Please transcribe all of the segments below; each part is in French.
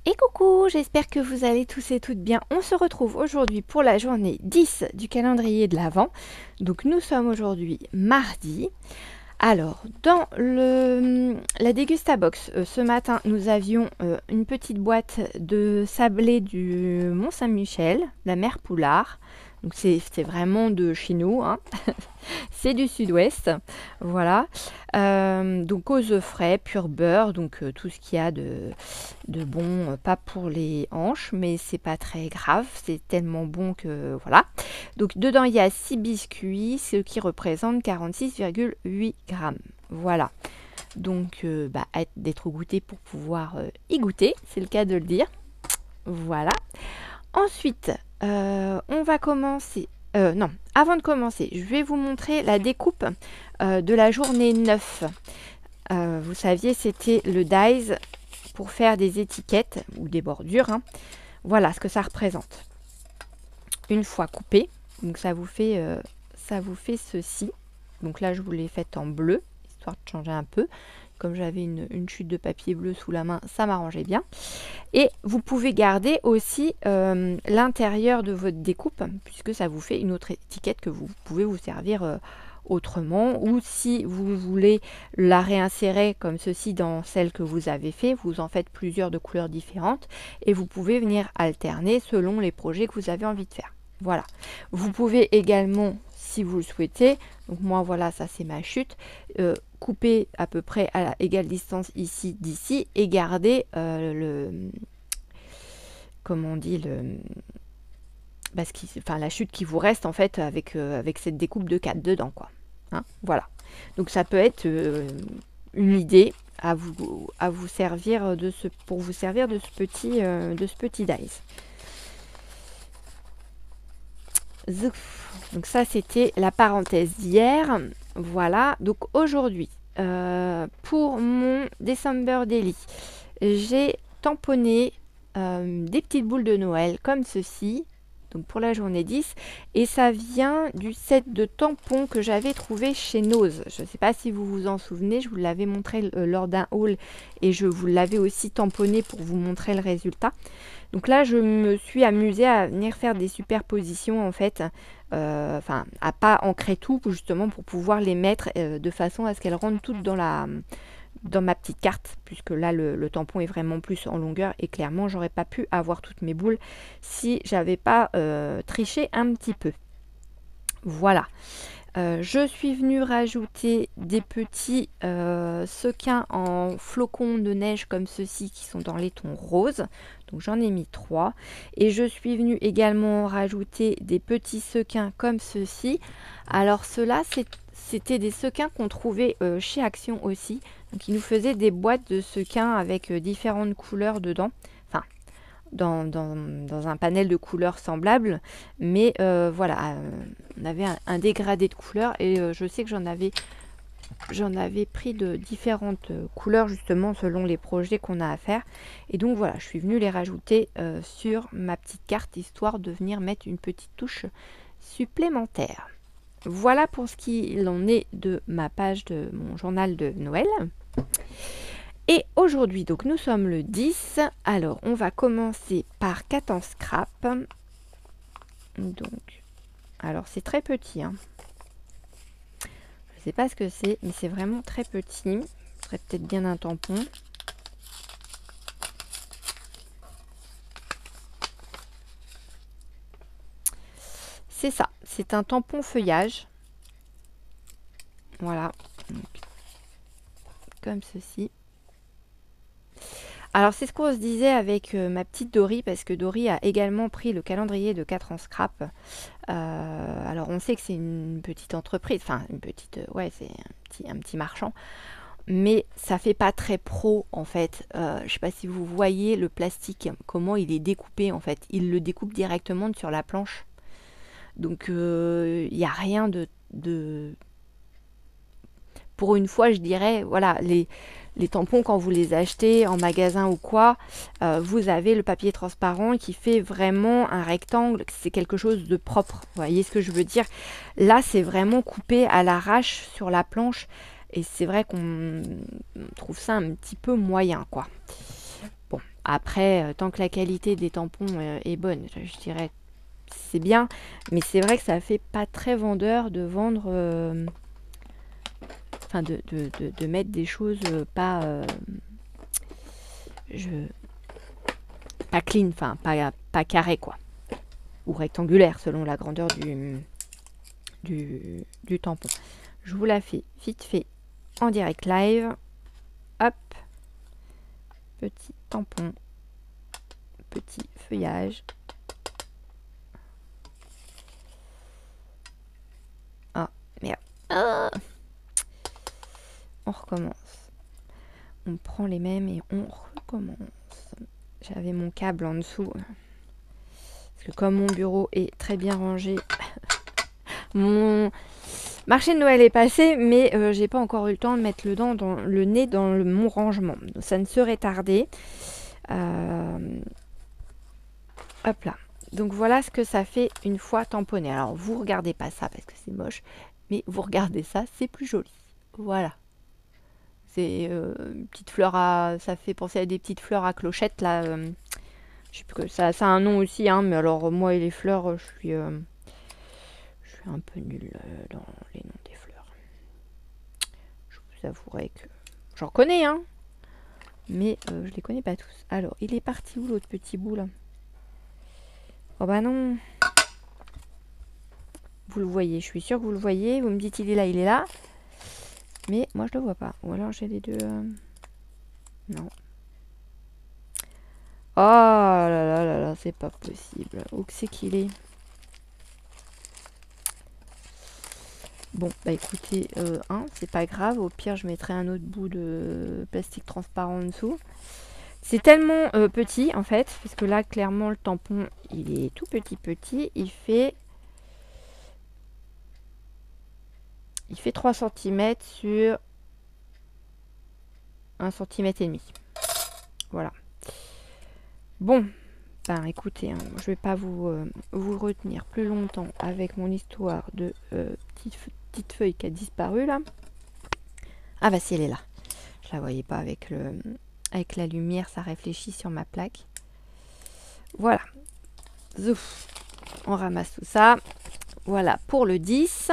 Et coucou, j'espère que vous allez tous et toutes bien. On se retrouve aujourd'hui pour la journée 10 du calendrier de l'Avent. Donc nous sommes aujourd'hui mardi. Alors, dans la Dégustabox, ce matin, nous avions une petite boîte de sablé du Mont-Saint-Michel, la mer Poulard. Donc c'est vraiment de chez nous, hein. C'est du sud-ouest, voilà. Donc aux œufs frais, pur beurre, donc tout ce qu'il y a de bon, pas pour les hanches, mais c'est pas très grave, c'est tellement bon que voilà. Donc dedans il y a 6 biscuits, ce qui représente 46,8 grammes. Voilà. Donc d'être goûté pour pouvoir y goûter, c'est le cas de le dire. Voilà. Ensuite, on va commencer. Non, avant de commencer, je vais vous montrer la découpe de la journée 9. Vous saviez, c'était le dies pour faire des étiquettes ou des bordures, hein. Voilà ce que ça représente. Une fois coupé, donc ça vous fait ceci. Donc là, je vous l'ai faite en bleu, histoire de changer un peu. Comme j'avais une chute de papier bleu sous la main, ça m'arrangeait bien. Et vous pouvez garder aussi l'intérieur de votre découpe, puisque ça vous fait une autre étiquette que vous pouvez vous servir autrement. Ou si vous voulez la réinsérer comme ceci dans celle que vous avez fait, vous en faites plusieurs de couleurs différentes. Et vous pouvez venir alterner selon les projets que vous avez envie de faire. Voilà. Vous pouvez également, si vous le souhaitez, donc moi voilà, ça c'est ma chute, couper à peu près à la égale distance ici d'ici et garder comment on dit, la chute qui vous reste en fait avec cette découpe de 4 dedans, quoi. Hein, voilà. Donc ça peut être une idée à vous servir pour vous servir de ce petit dice. Donc ça c'était la parenthèse d'hier. Voilà, donc aujourd'hui pour mon December Daily, j'ai tamponné des petites boules de Noël comme ceci, donc pour la journée 10, et ça vient du set de tampons que j'avais trouvé chez Nose. Je ne sais pas si vous vous en souvenez, je vous l'avais montré lors d'un haul et je vous l'avais aussi tamponné pour vous montrer le résultat. Donc là, je me suis amusée à venir faire des superpositions en fait, à pas ancrer tout justement pour pouvoir les mettre de façon à ce qu'elles rentrent toutes dans ma petite carte, puisque là le tampon est vraiment plus en longueur et clairement j'aurais pas pu avoir toutes mes boules si j'avais pas triché un petit peu. Voilà. Je suis venue rajouter des petits sequins en flocons de neige comme ceux-ci qui sont dans les tons roses. Donc j'en ai mis 3. Et je suis venue également rajouter des petits sequins comme ceux-ci. Alors ceux-là, c'était des sequins qu'on trouvait chez Action aussi. Donc ils nous faisaient des boîtes de sequins avec différentes couleurs dedans. Enfin, dans un panel de couleurs semblables, mais voilà, on avait un dégradé de couleurs et je sais que j'en avais pris de différentes couleurs justement selon les projets qu'on a à faire, et donc voilà, je suis venue les rajouter sur ma petite carte histoire de venir mettre une petite touche supplémentaire. Voilà pour ce qu'il en est de ma page de mon journal de Noël. Et aujourd'hui, donc nous sommes le 10. Alors, on va commencer par 4 en scrap. Donc, alors c'est très petit, hein. Je ne sais pas ce que c'est, mais c'est vraiment très petit. Ce serait peut-être bien un tampon. C'est ça, c'est un tampon feuillage. Voilà. Donc, comme ceci. Alors c'est ce qu'on se disait avec ma petite Dory, parce que Dory a également pris le calendrier de 4 en scrap. Alors on sait que c'est une petite entreprise, enfin une petite, ouais, c'est un petit marchand, mais ça fait pas très pro en fait. Je sais pas si vous voyez le plastique, comment il est découpé en fait. Il le découpe directement sur la planche. Donc il n'y a rien de... Pour une fois, je dirais, voilà, les tampons, quand vous les achetez en magasin ou quoi, vous avez le papier transparent qui fait vraiment un rectangle, c'est quelque chose de propre. Vous voyez ce que je veux dire? Là, c'est vraiment coupé à l'arrache sur la planche et c'est vrai qu'on trouve ça un petit peu moyen, quoi. Bon, après, tant que la qualité des tampons est bonne, je dirais c'est bien. Mais c'est vrai que ça fait pas très vendeur de vendre... Enfin, de mettre des choses pas... pas clean, enfin, pas carré, quoi. Ou rectangulaire, selon la grandeur du tampon. Je vous la fais vite fait en direct live. Hop. Petit tampon. Petit feuillage. Ah, merde. Ah, on recommence. On prend les mêmes et on recommence. J'avais mon câble en dessous. Parce que comme mon bureau est très bien rangé, mon marché de Noël est passé, mais j'ai pas encore eu le temps de mettre le nez dans mon rangement. Ça ne serait tardé. Hop là. Donc voilà ce que ça fait une fois tamponné. Alors vous regardez pas ça parce que c'est moche, mais vous regardez ça, c'est plus joli. Voilà. C'est une petite fleur à... Ça fait penser à des petites fleurs à clochettes là. Je sais plus que ça a un nom aussi, hein, mais alors moi et les fleurs, je suis un peu nulle dans les noms des fleurs. Je vous avouerai que j'en connais, hein, mais je les connais pas tous. Alors, il est parti où l'autre petit bout là? Oh bah non. Vous le voyez, je suis sûre que vous le voyez. Vous me dites il est là, il est là. Mais moi je le vois pas. Ou alors j'ai les deux... Non. Oh là là là là, c'est pas possible. Où que c'est qu'il est? Bon, bah écoutez, c'est pas grave. Au pire, je mettrai un autre bout de plastique transparent en dessous. C'est tellement petit, en fait, parce que là, clairement, le tampon, il est tout petit. Il fait 3 cm sur 1 cm et demi. Voilà. Bon, ben écoutez, hein, je vais pas vous retenir plus longtemps avec mon histoire de petite feuille qui a disparu là. Ah bah si, elle est là. Je la voyais pas avec la lumière, ça réfléchit sur ma plaque. Voilà. Zouf. On ramasse tout ça. Voilà pour le 10.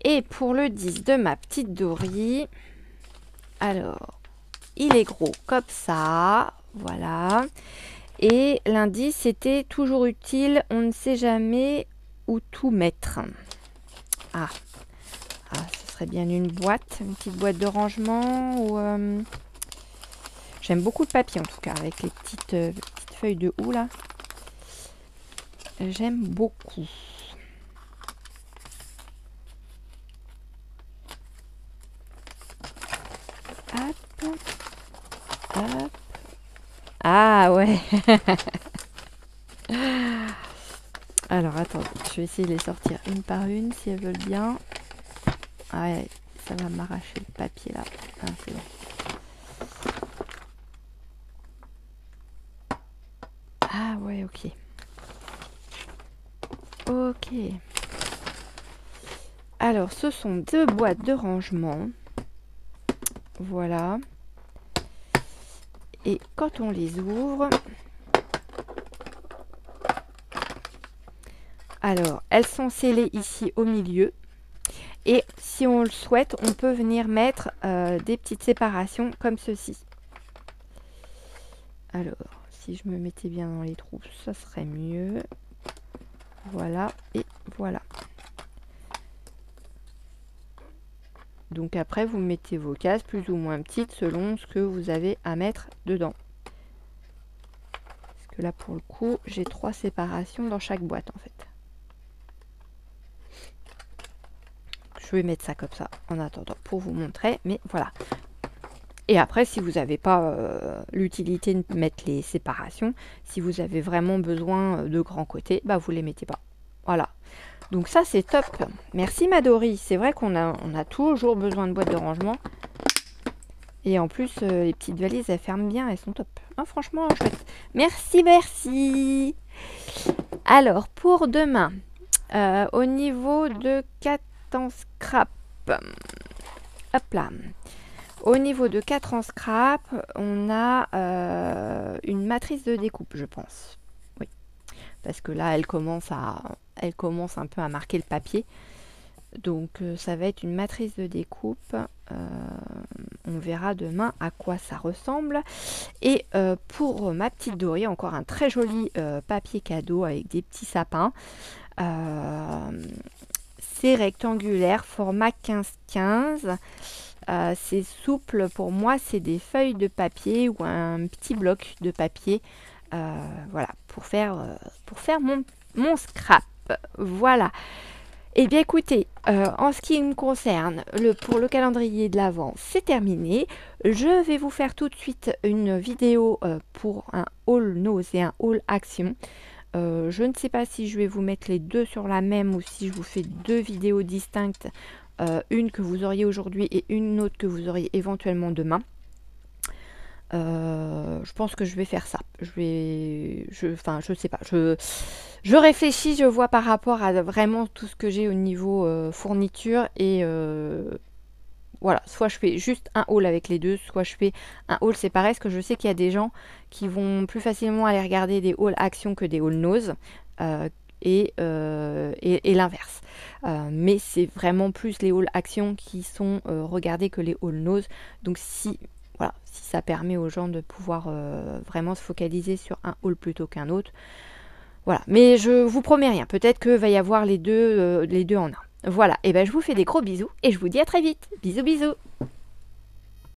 Et pour le 10 de ma petite Dory. Alors, il est gros comme ça. Voilà. Et l'indice, c'était toujours utile. On ne sait jamais où tout mettre. Ah, ce serait bien une boîte. Une petite boîte de rangement. Ou, j'aime beaucoup le papier en tout cas. Avec les petites feuilles de houx là. J'aime beaucoup. Hop. Hop. Ah ouais. Alors attends, je vais essayer de les sortir une par une si elles veulent bien. Ah ouais, ça va m'arracher le papier là. Ah, c'est bon. Ah ouais, ok. Ok. Alors ce sont 2 boîtes de rangement. Voilà. Et quand on les ouvre, alors elles sont scellées ici au milieu. Et si on le souhaite, on peut venir mettre des petites séparations comme ceci. Alors, si je me mettais bien dans les trous, ça serait mieux. Voilà, et voilà. Donc après, vous mettez vos cases plus ou moins petites selon ce que vous avez à mettre dedans. Parce que là, pour le coup, j'ai 3 séparations dans chaque boîte, en fait. Je vais mettre ça comme ça, en attendant, pour vous montrer. Mais voilà. Et après, si vous n'avez pas l'utilité de mettre les séparations, si vous avez vraiment besoin de grands côtés, bah vous les mettez pas. Voilà. Donc ça, c'est top. Merci Madori. C'est vrai qu'on a toujours besoin de boîtes de rangement. Et en plus, les petites valises, elles ferment bien. Elles sont top. Ah, franchement, chouette. Merci, merci. Alors, pour demain, au niveau de 4 en scrap. Hop là. au niveau de 4 en scrap, on a une matrice de découpe, je pense. Oui, parce que là, elle commence un peu à marquer le papier. Donc ça va être une matrice de découpe. On verra demain à quoi ça ressemble. Et pour ma petite Dory, encore un très joli papier cadeau avec des petits sapins. C'est rectangulaire, format 15-15. C'est souple, pour moi c'est des feuilles de papier ou un petit bloc de papier. Voilà, pour faire mon scrap. Voilà. Eh bien écoutez, en ce qui me concerne, pour le calendrier de l'Avent, c'est terminé. Je vais vous faire tout de suite une vidéo pour un haul nose et un haul action. Je ne sais pas si je vais vous mettre les deux sur la même ou si je vous fais deux vidéos distinctes. Une que vous auriez aujourd'hui et une autre que vous auriez éventuellement demain. Je pense que je vais faire ça. Je sais pas. Je réfléchis, je vois par rapport à vraiment tout ce que j'ai au niveau fourniture et voilà. Soit je fais juste un haul avec les deux, soit je fais un haul séparé. Parce que je sais qu'il y a des gens qui vont plus facilement aller regarder des hauls action que des hauls nose. Et l'inverse. Mais c'est vraiment plus les hauls action qui sont regardés que les hauls nose. Donc si ça permet aux gens de pouvoir vraiment se focaliser sur un haul plutôt qu'un autre. Voilà, mais je vous promets rien. Peut-être que va y avoir les deux en un. Voilà, et ben je vous fais des gros bisous et je vous dis à très vite. Bisous bisous.